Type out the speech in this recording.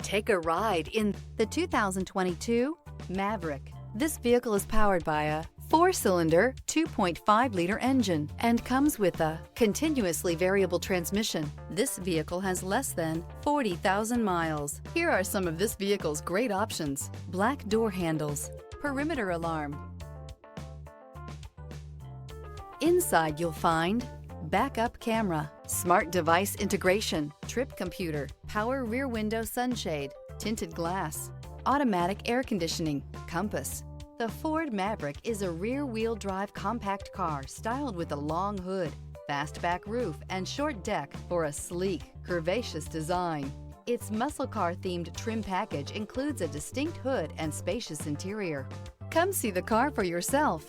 Take a ride in the 2022 Maverick. This vehicle is powered by a 4-cylinder, 2.5-liter engine and comes with a continuously variable transmission. This vehicle has less than 40,000 miles. Here are some of this vehicle's great options: black door handles, perimeter alarm. Inside you'll find backup camera, smart device integration, trip computer, power rear window sunshade, tinted glass, automatic air conditioning, compass. The Ford Maverick is a rear-wheel drive compact car styled with a long hood, fastback roof, and short deck for a sleek, curvaceous design. Its muscle car-themed trim package includes a distinct hood and spacious interior. Come see the car for yourself.